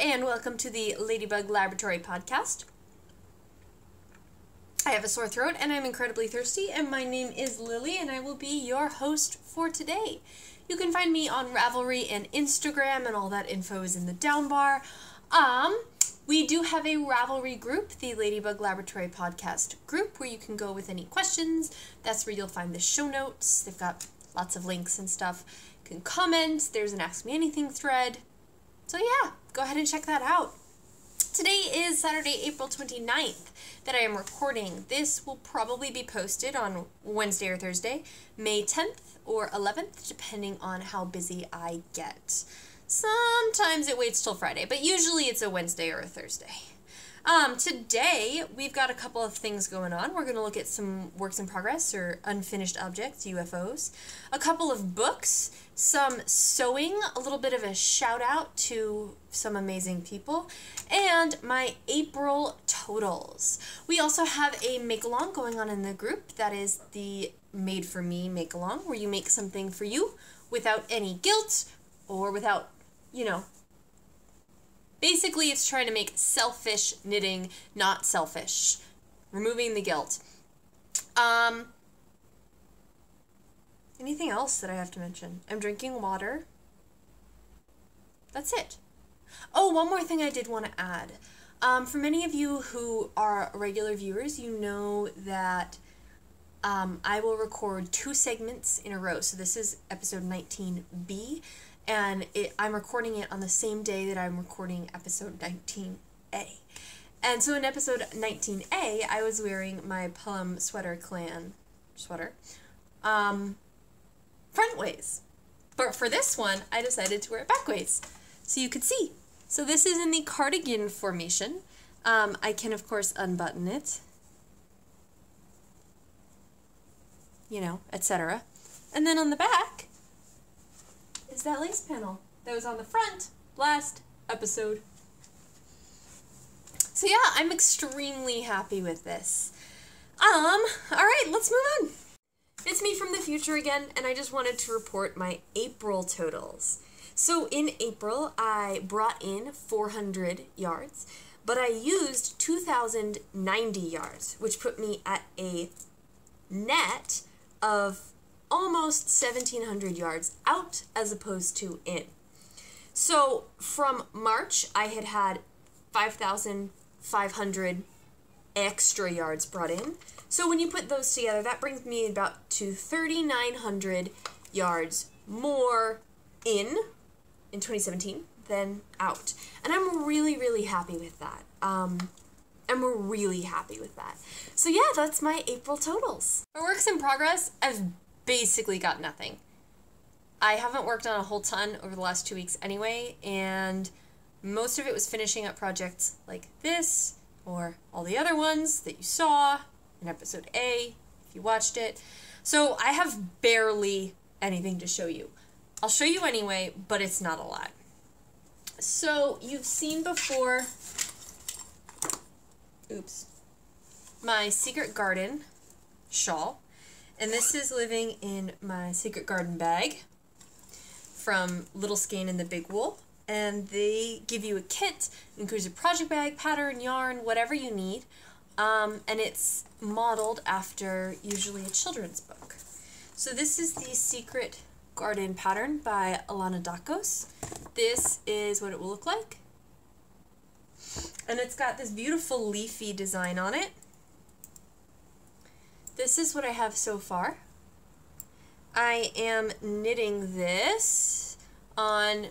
and welcome to the Ladybug Laboratory podcast. I have a sore throat and I'm incredibly thirsty, and my name is Lily and I will be your host for today. You can find me on Ravelry and Instagram, and all that info is in the down bar. We do have a Ravelry group, the Ladybug Laboratory podcast group, where you can go with any questions. That's where you'll find the show notes. They've got lots of links and stuff. You can comment. There's an Ask Me Anything thread. So yeah, go ahead and check that out. Today is Saturday, April 29th that I am recording. This will probably be posted on Wednesday or Thursday, May 10th or 11th, depending on how busy I get. Sometimes it waits till Friday, but usually it's a Wednesday or a Thursday. Today, we've got a couple of things going on. We're going to look at some works in progress, or unfinished objects, UFOs, a couple of books, some sewing, a little bit of a shout out to some amazing people, and my April totals. We also have a make-along going on in the group. That is the Made For Me make-along, where you make something for you without any guilt or without, basically it's trying to make selfish knitting not selfish. Removing the guilt. Anything else that I have to mention? I'm drinking water. That's it. Oh, one more thing I did want to add. For many of you who are regular viewers, you know that I will record 2 segments in a row. So this is episode 19B, and I'm recording it on the same day that I'm recording episode 19A. And so in episode 19A, I was wearing my Plum Sweater Clan sweater, front ways. But for this one, I decided to wear it back ways, so you could see. So this is in the cardigan formation. I can, of course, unbutton it, etc. And then on the back is that lace panel that was on the front last episode. So yeah, I'm extremely happy with this. Alright, let's move on. It's me from the future again, and I just wanted to report my April totals. So in April, I brought in 400 yards, but I used 2,090 yards, which put me at a net of almost 1,700 yards out as opposed to in. So from March, I had 5,500 extra yards brought in. So when you put those together, that brings me about to 3,900 yards more in 2017 than out. And I'm really, really happy with that. So yeah, that's my April totals. For works in progress, I've basically got nothing. I haven't worked on a whole ton over the last 2 weeks anyway, and most of it was finishing up projects like this, or all the other ones that you saw in episode A, if you watched it. So I have barely anything to show you. I'll show you anyway, but it's not a lot. So you've seen before, my Secret Garden shawl, and this is living in my Secret Garden bag from Little Skein and the Big Wool. And they give you a kit, it includes a project bag, pattern, yarn, whatever you need, and it's modeled after usually a children's book. So this is the Secret Garden pattern by Alana Dakos. This is what it will look like. And it's got this beautiful leafy design on it. This is what I have so far. I am knitting this on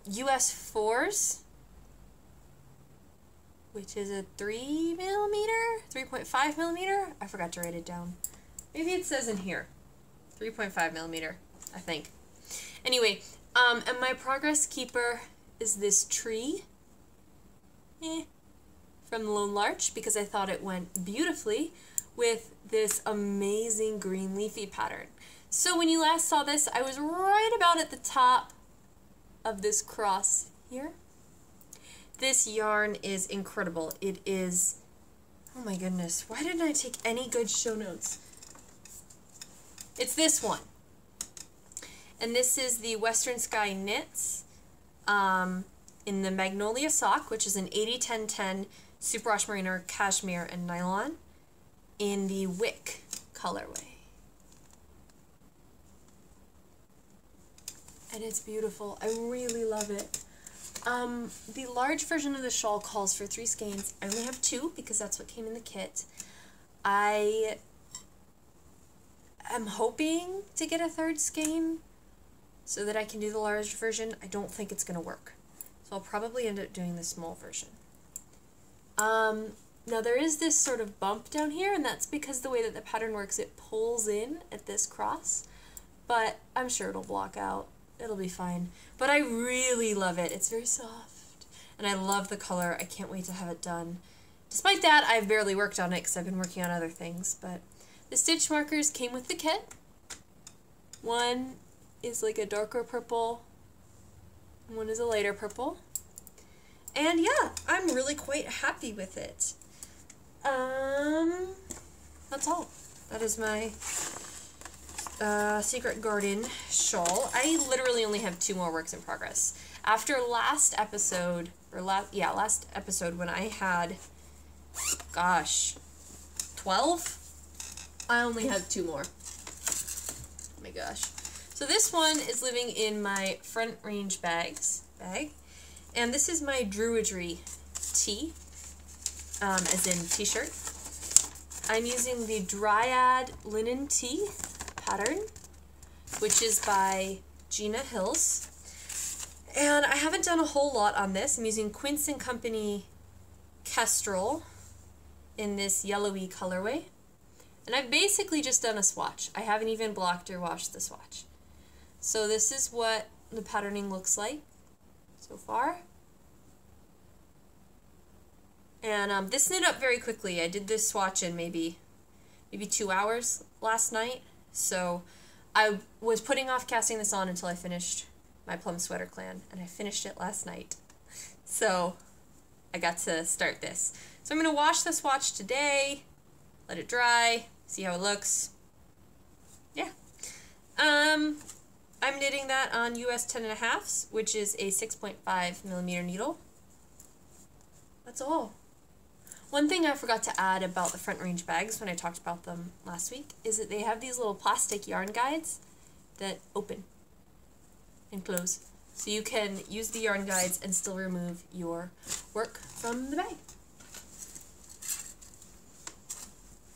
US 4s, which is a 3.5 millimeter? I forgot to write it down. Maybe it says in here, 3.5 millimeter, I think. Anyway, and my progress keeper is this tree, from the Lone Larch, because I thought it went beautifully with this amazing green leafy pattern. So when you last saw this, I was right about at the top of this cross here. This yarn is incredible. It is, oh my goodness, why didn't I take any good show notes? It's this one. And this is the Western Sky Knits in the Magnolia Sock, which is an 80-10-10 superwash merino, cashmere, and nylon in the Wick colorway. And it's beautiful. I really love it. The large version of the shawl calls for 3 skeins. I only have 2 because that's what came in the kit. I am hoping to get a 3rd skein so that I can do the large version. I don't think it's going to work. So I'll probably end up doing the small version. Now there is this sort of bump down here, and that's because the way that the pattern works, it pulls in at this cross, but I'm sure it'll block out. It'll be fine. But I really love it. It's very soft, and I love the color. I can't wait to have it done. Despite that, I've barely worked on it because I've been working on other things, but the stitch markers came with the kit. One is like a darker purple, and one is a lighter purple. And yeah, I'm really quite happy with it. That's all. That is my Secret Garden shawl. I literally only have 2 more works in progress. After last episode, last episode when I had, gosh, 12? I only have 2 more. Oh my gosh. So this one is living in my front range bag. And this is my Druidry tee, as in t-shirt. I'm using the Dryad linen tee pattern, which is by Gina Hills. And I haven't done a whole lot on this. I'm using Quince & Company Kestrel in this yellowy colorway. And I've basically just done a swatch. I haven't even blocked or washed the swatch. So this is what the patterning looks like so far. And this knit up very quickly. I did this swatch in maybe 2 hours last night. So I was putting off casting this on until I finished my Plum Sweater Clan, and I finished it last night. So I got to start this. So I'm going to wash the swatch today, let it dry, see how it looks. Yeah. I'm knitting that on US 10.5s, which is a 6.5mm needle. That's all. One thing I forgot to add about the front range bags when I talked about them last week is that they have these little plastic yarn guides that open and close. So you can use the yarn guides and still remove your work from the bag.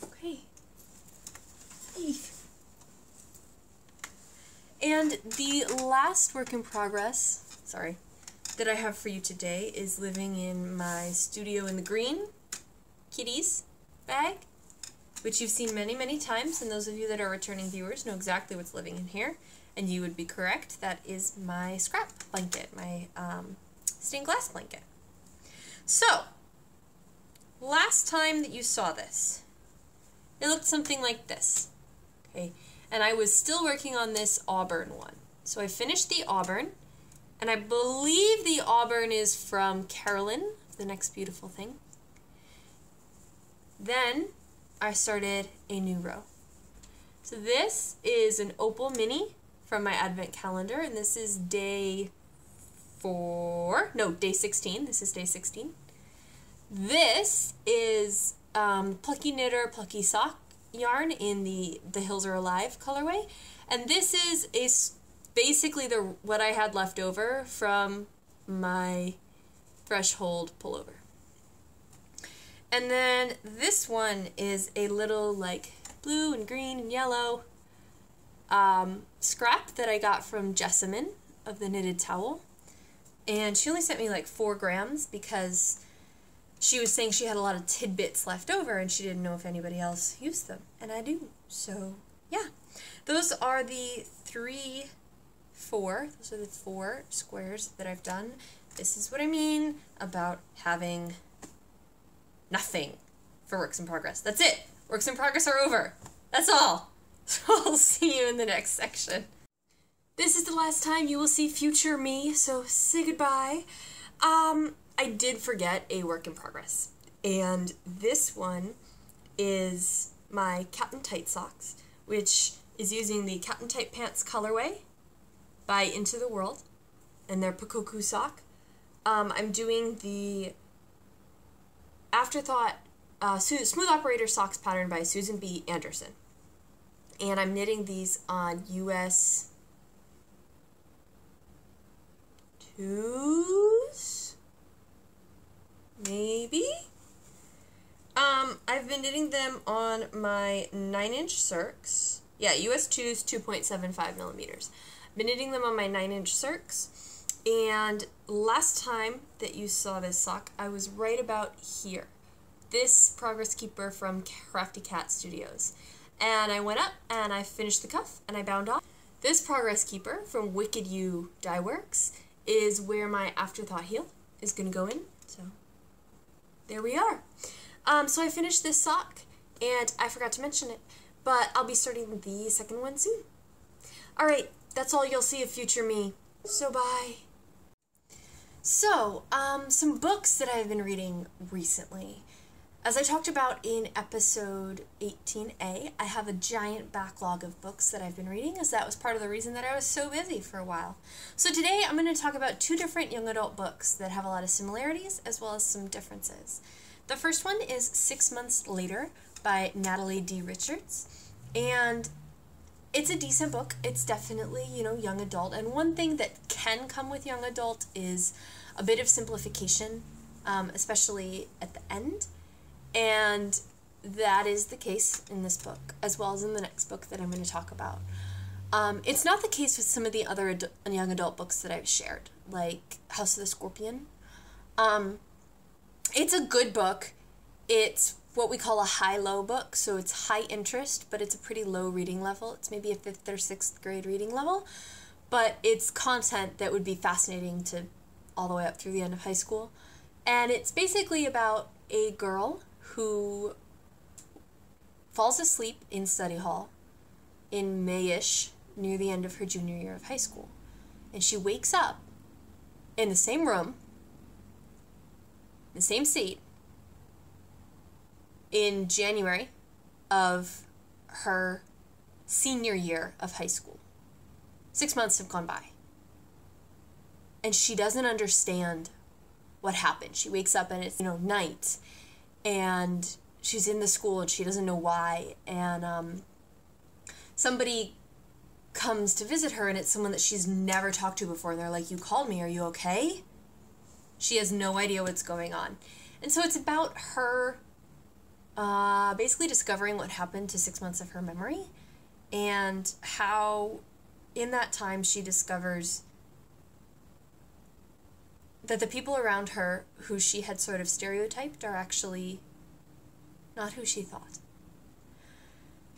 Okay. And the last work in progress, sorry, that I have for you today is living in my Studio in the Green Kitties bag, which you've seen many, many times, and those of you that are returning viewers know exactly what's living in here, and you would be correct. That is my scrap blanket, my stained glass blanket. So, last time that you saw this, it looked something like this, okay? And I was still working on this auburn one. So I finished the auburn, and I believe the auburn is from Carolyn, The Next Beautiful Thing. Then I started a new row. So this is an opal mini from my advent calendar, and this is day 16. This is day 16. This is Plucky Knitter Plucky Sock yarn in the Hills Are Alive colorway, and this is basically what I had left over from my Threshold pullover. And then this one is a little like blue and green and yellow scrap that I got from Jessamine of the Knitted Towel, and she only sent me like 4 grams because she was saying she had a lot of tidbits left over and she didn't know if anybody else used them, and I do. So yeah, those are the 4 squares that I've done. This is what I mean about having nothing for works in progress. That's it. Works in progress are over. That's all. So I'll see you in the next section. This is the last time you will see future me, so say goodbye. I did forget a work in progress, and this one is my Captain Tight socks, which is using the Captain Tight Pants colorway by Into the World, and their Pikoku sock. I'm doing the Afterthought Smooth Operator Socks pattern by Susan B. Anderson. And I'm knitting these on US 2s? Maybe? I've been knitting them on my 9-inch Circs. Yeah, US 2s, 2.75 millimeters. I've been knitting them on my 9-inch Circs, and last time that you saw this sock, I was right about here. This Progress Keeper from Crafty Cat Studios. And I went up, and I finished the cuff, and I bound off. This Progress Keeper from Wicked You Dye Works is where my Afterthought heel is going to go in, so there we are. So I finished this sock, and I forgot to mention it, but I'll be starting the second one soon. Alright, that's all you'll see of future me, so bye. So, some books that I've been reading recently. As I talked about in episode 18A, I have a giant backlog of books that I've been reading, as that was part of the reason that I was so busy for a while. So today I'm going to talk about 2 different young adult books that have a lot of similarities as well as some differences. The first one is 6 Months Later by Natalie D. Richards, and it's a decent book. It's definitely, young adult, and one thing that can come with young adult is a bit of simplification, especially at the end, and that is the case in this book, as well as in the next book that I'm going to talk about. It's not the case with some of the other young adult books that I've shared, like House of the Scorpion. It's a good book. It's what we call a high-low book, so it's high interest, but it's a pretty low reading level. It's maybe a 5th or 6th grade reading level, but it's content that would be fascinating to all the way up through the end of high school. And it's basically about a girl who falls asleep in study hall in May-ish, near the end of her junior year of high school. And she wakes up in the same room, the same seat, in January of her senior year of high school. 6 months have gone by. And she doesn't understand what happened. She wakes up and it's, night. And she's in the school and she doesn't know why. And somebody comes to visit her, and it's someone that she's never talked to before. And they're like, "You called me, are you okay?" She has no idea what's going on. And so it's about her basically discovering what happened to 6 months of her memory, and how in that time she discovers that the people around her who she had sort of stereotyped are actually not who she thought.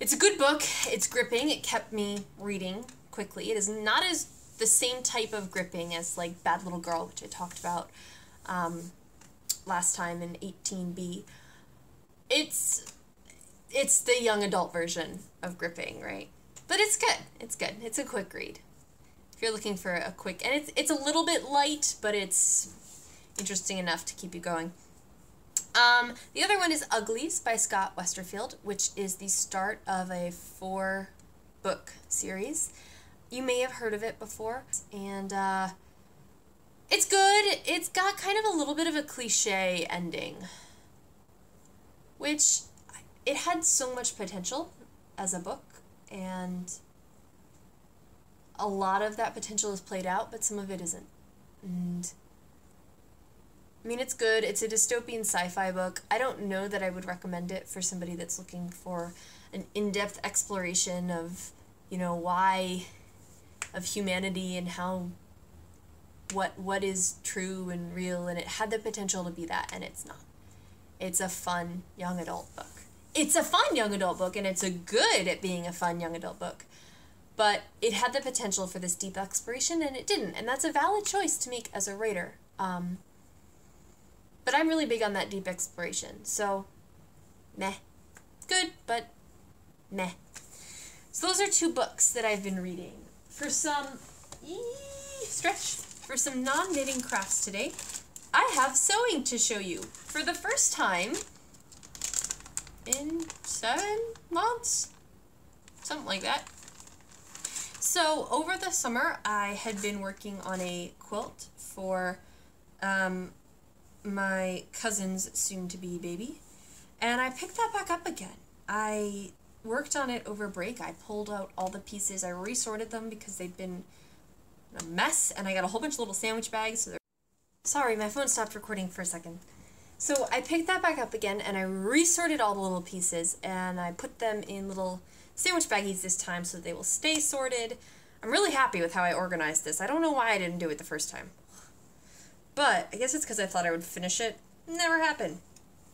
It's a good book. It's gripping. It kept me reading quickly. It is not as the same type of gripping as like Bad Little Girl, which I talked about last time in 18B. It's the young adult version of gripping, right? But it's good. It's good. It's a quick read. If you're looking for a quick, and it's a little bit light, but it's interesting enough to keep you going. The other one is Uglies by Scott Westerfield, which is the start of a 4-book series. You may have heard of it before, and it's good. It's got kind of a little bit of a cliche ending, which it had so much potential as a book, and a lot of that potential is played out, but some of it isn't. And I mean, it's good. It's a dystopian sci-fi book. I don't know that I would recommend it for somebody that's looking for an in-depth exploration of, why, of humanity and how, what is true and real, and it had the potential to be that, and it's not. It's a fun young adult book. It's a fun young adult book, and it's a good at being a fun young adult book. But it had the potential for this deep exploration, and it didn't, and that's a valid choice to make as a writer. But I'm really big on that deep exploration, so meh. Good, but meh. So those are 2 books that I've been reading. For some for some non-knitting crafts today, I have sewing to show you for the first time in 7 months, something like that. So over the summer, I had been working on a quilt for my cousin's soon-to-be baby, and I picked that back up again. I worked on it over break. I pulled out all the pieces. I resorted them because they'd been a mess, and I got a whole bunch of little sandwich bags. So sorry, my phone stopped recording for a second. So I picked that back up again, and I resorted all the little pieces, and I put them in little sandwich baggies this time so they will stay sorted. I'm really happy with how I organized this. I don't know why I didn't do it the first time. But I guess it's because I thought I would finish it. Never happened.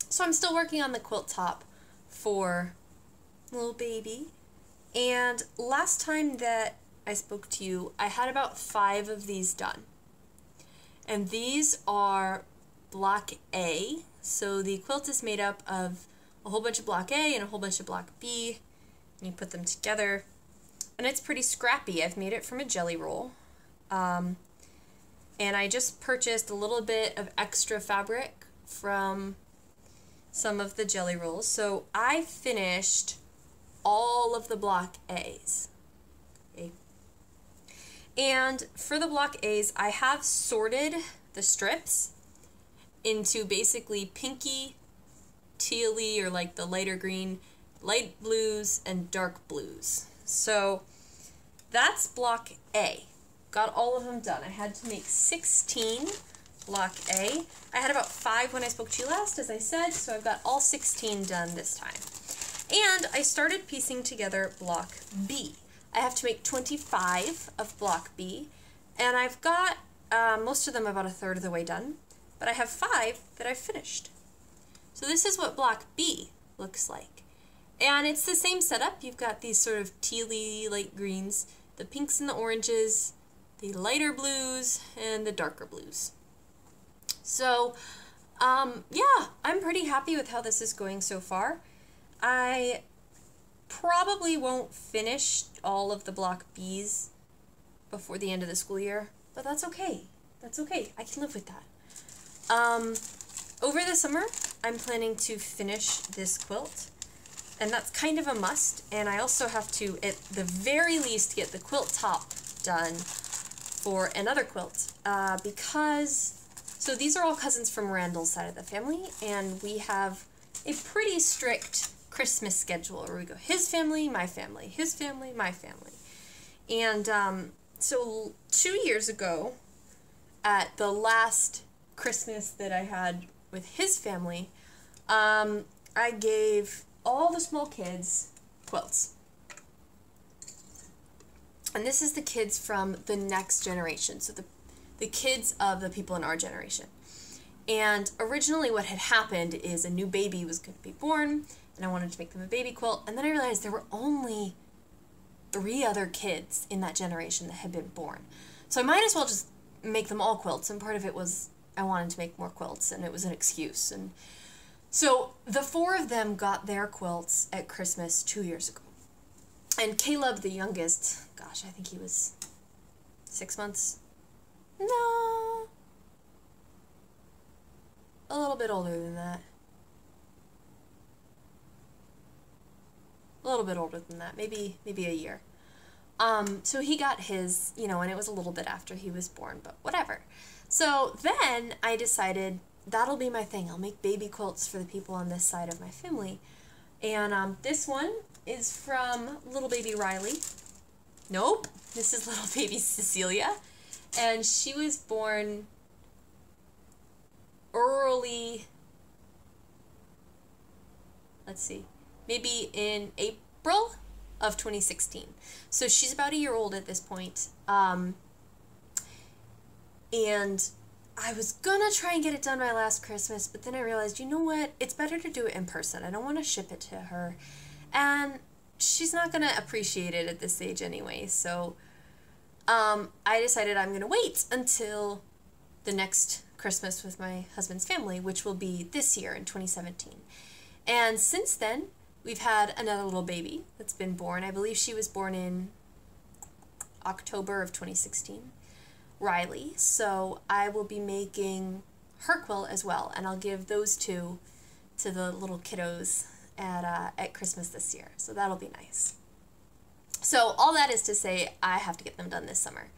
So I'm still working on the quilt top for little baby. And last time that I spoke to you, I had about 5 of these done. And these are block A. So the quilt is made up of a whole bunch of block A and a whole bunch of block B. And you put them together. And it's pretty scrappy. I've made it from a jelly roll. And I just purchased a little bit of extra fabric from some of the jelly rolls. So I finished all of the block A's. Okay. And for the block A's, I have sorted the strips into basically pinky, tealy, or like the lighter green, light blues, and dark blues. So that's block A. Got all of them done. I had to make 16 block A. I had about 5 when I spoke to you last, as I said, so I've got all 16 done this time. And I started piecing together block B. I have to make 25 of block B, and I've got most of them about 1/3 of the way done, but I have 5 that I've finished. So this is what block B looks like. And it's the same setup. You've got these sort of tealy light greens, the pinks and the oranges, the lighter blues, and the darker blues. So, yeah, I'm pretty happy with how this is going so far. I probably won't finish all of the block B's before the end of the school year, but that's okay. That's okay. I can live with that. Over the summer, I'm planning to finish this quilt, and that's kind of a must, and I also have to, at the very least, get the quilt top done for another quilt, because, so these are all cousins from Randall's side of the family, and we have a pretty strict Christmas schedule where we go his family, my family, his family, my family. And so 2 years ago, at the last Christmas that I had with his family, I gave all the small kids quilts. And this is the kids from the next generation, so the kids of the people in our generation. And originally what had happened is a new baby was going to be born, and I wanted to make them a baby quilt, and then I realized there were only 3 other kids in that generation that had been born. So I might as well just make them all quilts, and part of it was I wanted to make more quilts, and it was an excuse. And so the 4 of them got their quilts at Christmas 2 years ago. And Caleb, the youngest, gosh, I think he was 6 months. No. A little bit older than that. A little bit older than that, maybe a year. So he got his, you know, and it was a little bit after he was born, but whatever. So then I decided that'll be my thing. I'll make baby quilts for the people on this side of my family. And this one is from little baby Riley. Nope, this is little baby Cecilia. And she was born early, let's see, maybe in April of 2016. So she's about a year old at this point. And I was gonna try and get it done by last Christmas, but then I realized, you know what, it's better to do it in person. I don't want to ship it to her, and she's not gonna appreciate it at this age anyway, so I decided I'm gonna wait until the next Christmas with my husband's family, which will be this year in 2017. And since then, we've had another little baby that's been born. I believe she was born in October of 2016. Riley, so I will be making her quilt as well, and I'll give those 2 to the little kiddos at Christmas this year, so that'll be nice. So all that is to say, I have to get them done this summer.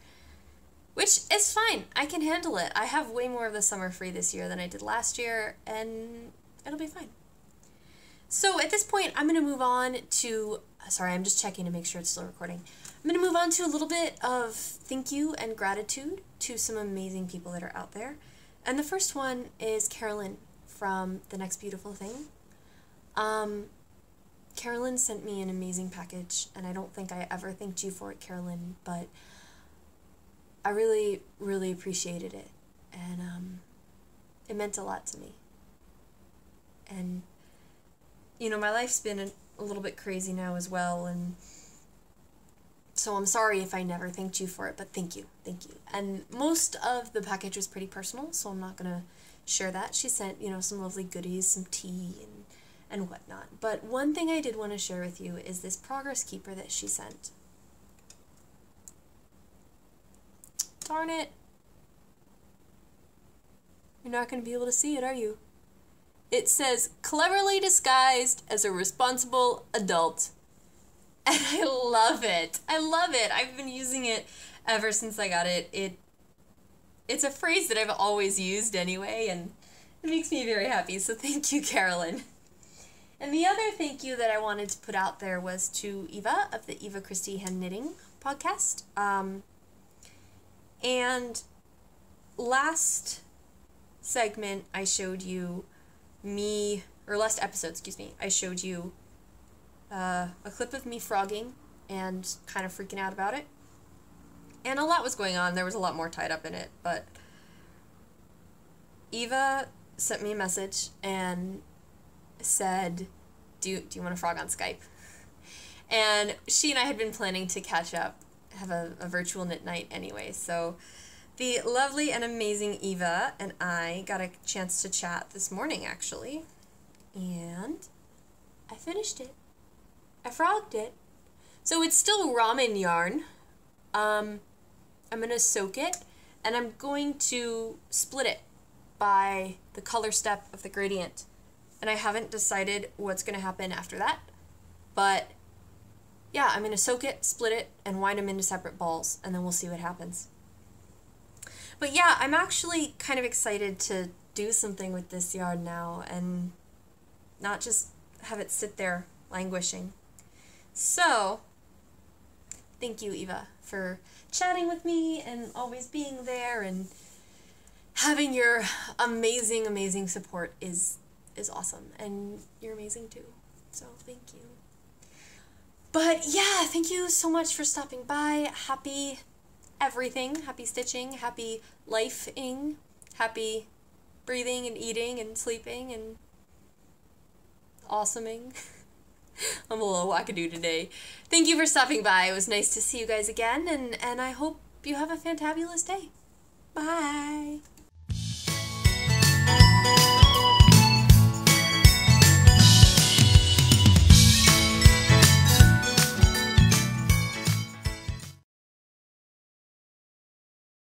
which is fine. I can handle it. I have way more of the summer free this year than I did last year, and it'll be fine. So at this point, I'm going to move on to, sorry, I'm just checking to make sure it's still recording. I'm going to move on to a little bit of thank you and gratitude to some amazing people that are out there. And the first one is Carolyn from The Next Beautiful Thing. Carolyn sent me an amazing package, and I don't think I ever thanked you for it, Carolyn, but I really, really appreciated it, and it meant a lot to me. And, you know, my life's been a little bit crazy now as well, and so I'm sorry if I never thanked you for it, but thank you, thank you. And most of the package was pretty personal, so I'm not going to share that. She sent, you know, some lovely goodies, some tea, and whatnot. But one thing I did want to share with you is this progress keeper that she sent. Darn it. You're not going to be able to see it, are you? It says, cleverly disguised as a responsible adult. And I love it. I love it. I've been using it ever since I got it. It's a phrase that I've always used anyway, and it makes me very happy. So thank you, Carolyn. And the other thank you that I wanted to put out there was to Eva of the Eva Christie Hand Knitting podcast. And last segment I showed you last episode, excuse me, I showed you a clip of me frogging and kind of freaking out about it. And a lot was going on. There was a lot more tied up in it, but Eva sent me a message and said, do you want to frog on Skype? And she and I had been planning to catch up, have a virtual knit night anyway, so the lovely and amazing Eva and I got a chance to chat this morning, actually, and I finished it. I frogged it. So it's still ramen yarn. I'm going to soak it, and I'm going to split it by the color step of the gradient. And I haven't decided what's going to happen after that, but yeah, I'm going to soak it, split it, and wind them into separate balls, and then we'll see what happens. But yeah, I'm actually kind of excited to do something with this yarn now, and not just have it sit there languishing. So, thank you, Eva, for chatting with me and always being there, and having your amazing, amazing support is awesome, and you're amazing too, so thank you. But yeah, thank you so much for stopping by. Happy everything, happy stitching, happy life-ing, happy breathing and eating and sleeping and awesoming. I'm a little wackadoo today. Thank you for stopping by. It was nice to see you guys again, and I hope you have a fantabulous day. Bye!